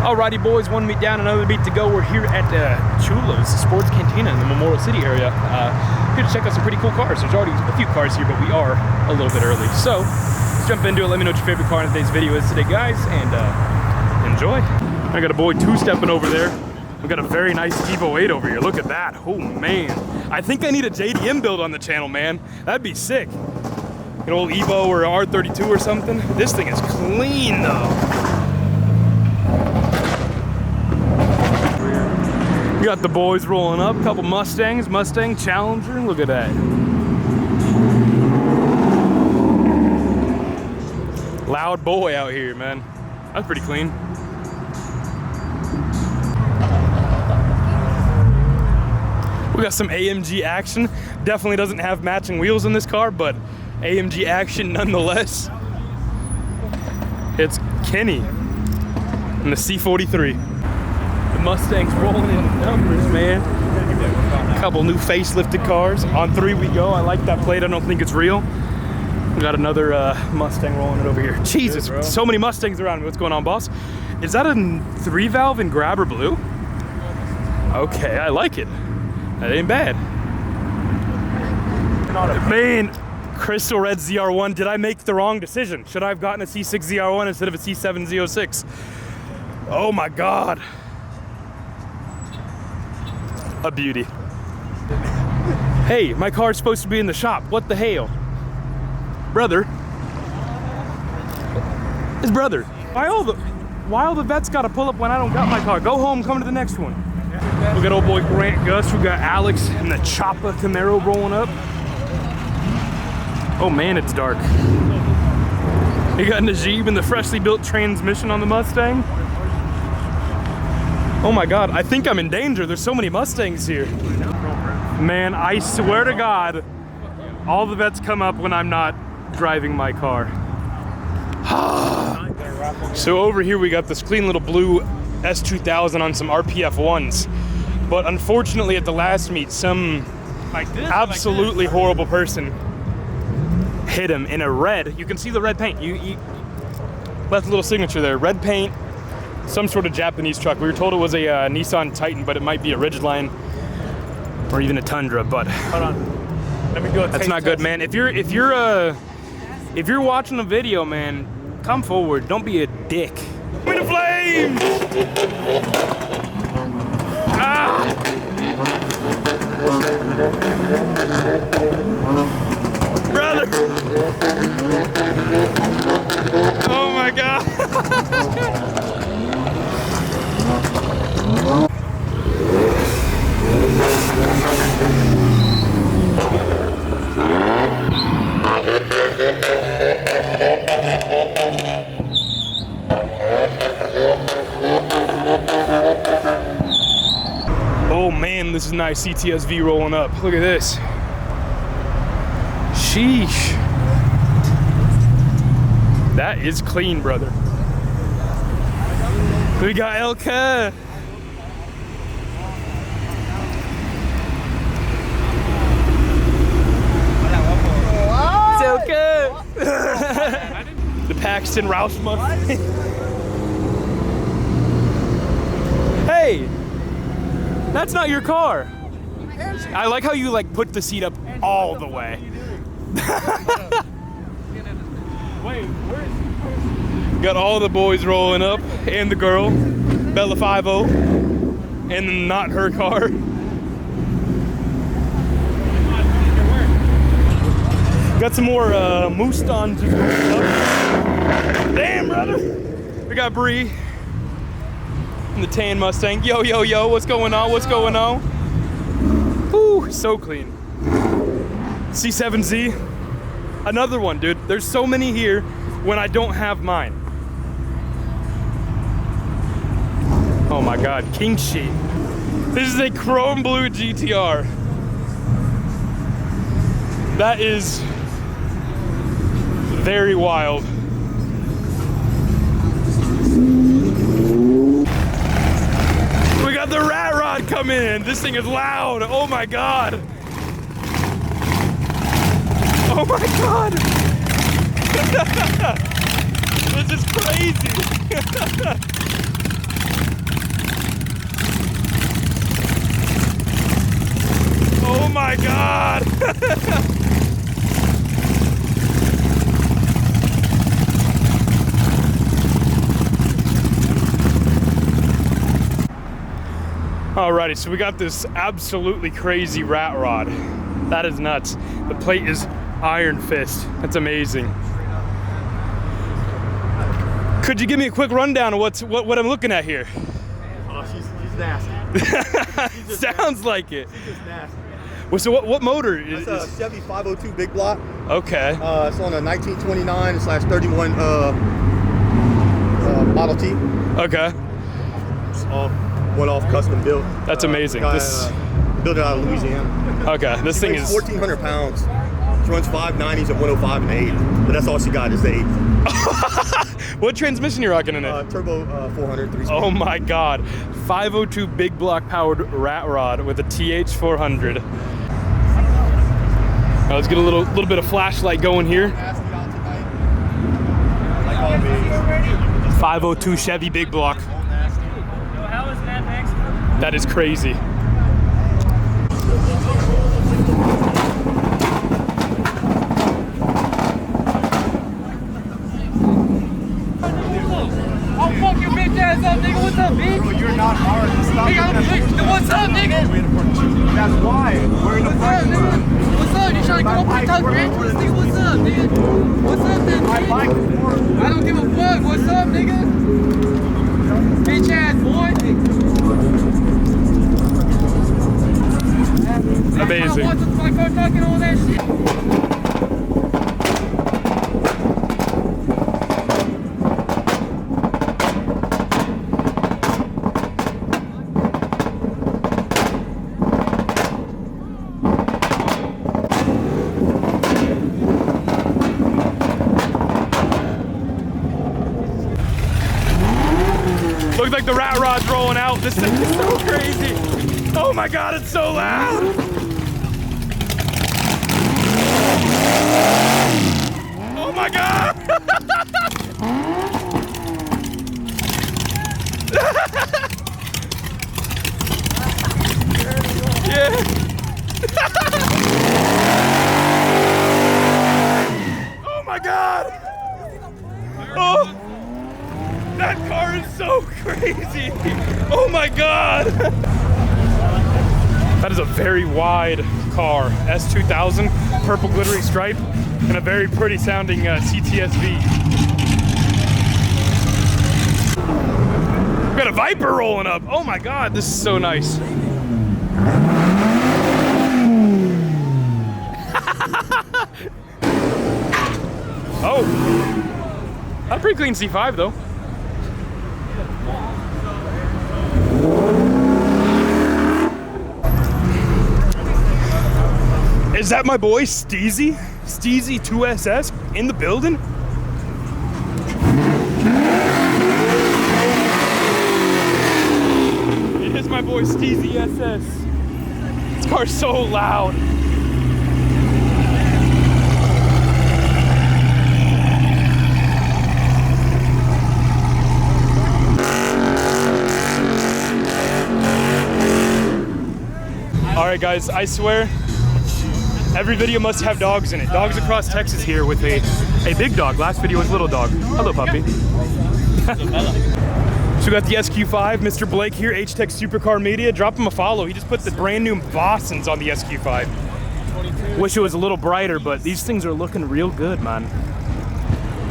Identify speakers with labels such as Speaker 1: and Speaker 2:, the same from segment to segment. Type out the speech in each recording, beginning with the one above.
Speaker 1: Alrighty boys, one meet down, another beat to go. We're here at Chula's Sports Cantina in the Memorial City area. Here to check out some pretty cool cars. There's already a few cars here, but we are a little bit early. So let's jump into it. Let me know what your favorite car in today's video is today, guys, and enjoy. I got a boy two-stepping over there. We got a very nice Evo 8 over here. Look at that. Oh man. I think I need a JDM build on the channel, man. That'd be sick. An old Evo or R32 or something. This thing is clean though. We got the boys rolling up. Couple Mustangs, Mustang Challenger. Look at that. Loud boy out here, man. That's pretty clean. We got some AMG action. Definitely doesn't have matching wheels in this car, but AMG action nonetheless. It's Kenny in the C43. The Mustang's rolling in the numbers, man. A couple new facelifted cars. On 3 we go. I like that plate. I don't think it's real. We got another Mustang rolling it over here. Jesus, good, so many Mustangs around me. What's going on, boss? Is that a 3-valve in grabber blue? Okay, I like it. That ain't bad. Man, crystal red ZR1. Did I make the wrong decision? Should I have gotten a C6 ZR1 instead of a C7 Z06? Oh my God. A beauty. Hey, my car's supposed to be in the shop. What the hell? Brother. His brother. Why all the vets gotta pull up when I don't got my car? Go home, come to the next one. We got old boy Grant Gus. We got Alex and the Choppa Camaro rolling up. Oh man, it's dark. We got Najib and the freshly built transmission on the Mustang. Oh my God, I think I'm in danger. There's so many Mustangs here. Man, I swear to God, all the vets come up when I'm not driving my car. So over here we got this clean little blue S2000 on some RPF 1s. But unfortunately at the last meet, some absolutely horrible person hit him in a red. You can see the red paint. You left a little signature there. Red paint, some sort of Japanese truck. We were told it was a Nissan Titan, but it might be a Ridgeline or even a Tundra. But hold on, let me do a that's not good, man. If you're watching the video, man, come forward. Don't be a dick. In the flames! Ah! Brother! Oh my God! Oh man, this is nice CTSV rolling up. Look at this. Sheesh. That is clean, brother. We got Elka. It's Elka. The Paxton Roush Mustang. Hey, that's not your car. I like how you like put the seat up all the way. Got all the boys rolling up and the girl, Bella 5-0, and not her car. Got some more Mustang. Damn, brother. We got Bree and the tan Mustang. Yo, yo, yo, what's going on? What's going on? Whew, so clean. C7Z. Another one, dude. There's so many here when I don't have mine. Oh my God, king sheet. This is a chrome blue GTR. That is very wild. We got the rat rod coming in. This thing is loud. Oh my God. Oh my God! This is crazy! Oh my God. Alrighty, so we got this absolutely crazy rat rod. That is nuts. The plate is Iron Fist. That's amazing. Could you give me a quick rundown of what I'm looking at here?
Speaker 2: Oh, she's nasty.
Speaker 1: Sounds like it.
Speaker 2: She's just nasty.
Speaker 1: Well, so what motor is?
Speaker 2: It's a Chevy 502 big block.
Speaker 1: Okay.
Speaker 2: It's on a 1929/31 Model T.
Speaker 1: Okay.
Speaker 2: One off custom built.
Speaker 1: That's amazing.
Speaker 2: Guy,
Speaker 1: This
Speaker 2: built it out of Louisiana.
Speaker 1: Okay. This thing is
Speaker 2: 1,400 pounds. She runs 590s at 105 and 8. But that's all she got is the 8.
Speaker 1: What transmission you rocking in it?
Speaker 2: Turbo 400 3-speed.
Speaker 1: Oh my God. 502 big block powered rat rod with a TH 400. Now let's get a little bit of flashlight going here. 502 Chevy big block. That is crazy.
Speaker 3: I'll fuck your bitch ass up, nigga. What's up, bitch?
Speaker 2: Bro, you're not hard.
Speaker 3: Nigga, what's up, nigga?
Speaker 2: That's why. We're in the
Speaker 3: What's up, nigga? What's up? You trying to come up and talk bitch? Nigga, what's up, nigga? What's up, then, bitch? I don't give a fuck. What's up, nigga? Bitch ass boy.
Speaker 1: Amazing.
Speaker 3: Watch my car talking all that shit.
Speaker 1: Looks like the rat rod's rolling out. This thing is so crazy. Oh my God, it's so loud. Oh my God. Yeah. Oh my God. Oh. That car is so crazy. Oh my God. That is a very wide car. S2000, purple glittery stripe, and a very pretty sounding CTSV. We got a Viper rolling up. Oh my God, this is so nice. Oh, a pretty clean C5 though. Is that my boy Steezy? Steezy 2SS in the building? It is my boy Steezy SS. This car's so loud. All right, guys, I swear, every video must have dogs in it. Dogs across Texas here with a big dog. Last video was little dog. Hello, puppy. So we got the SQ5, Mr. Blake here, H-Tech Supercar Media. Drop him a follow. He just put the brand new Bosons on the SQ5. Wish it was a little brighter, but these things are looking real good, man.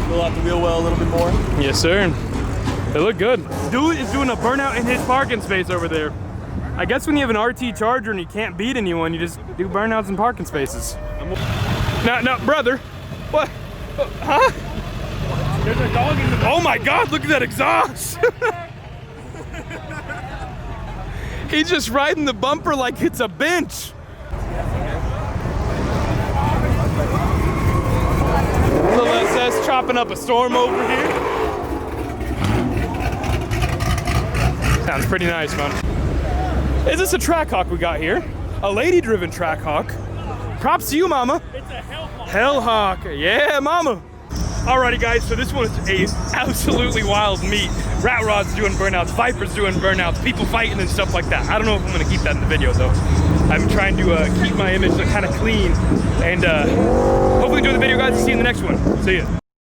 Speaker 2: Fill out the wheel well a little bit more.
Speaker 1: Yes, sir. They look good. Dude is doing a burnout in his parking space over there. I guess when you have an RT Charger and you can't beat anyone, you just do burnouts in parking spaces. No, brother. What? Huh?
Speaker 2: There's a dog in the
Speaker 1: Oh my God, look at that exhaust. He's just riding the bumper like it's a bench. Little SS chopping up a storm over here. Sounds pretty nice, man. Is this a Trackhawk we got here? A lady-driven Trackhawk. Props to you, mama.
Speaker 3: It's a Hellhawk.
Speaker 1: Hellhawk. Yeah, mama. Alrighty guys, so this was a absolutely wild meet. Rat Rod's doing burnouts, Viper's doing burnouts, people fighting and stuff like that. I don't know if I'm gonna keep that in the video though. I'm trying to keep my image kind of clean and hopefully enjoy the video guys and see you in the next one. See ya.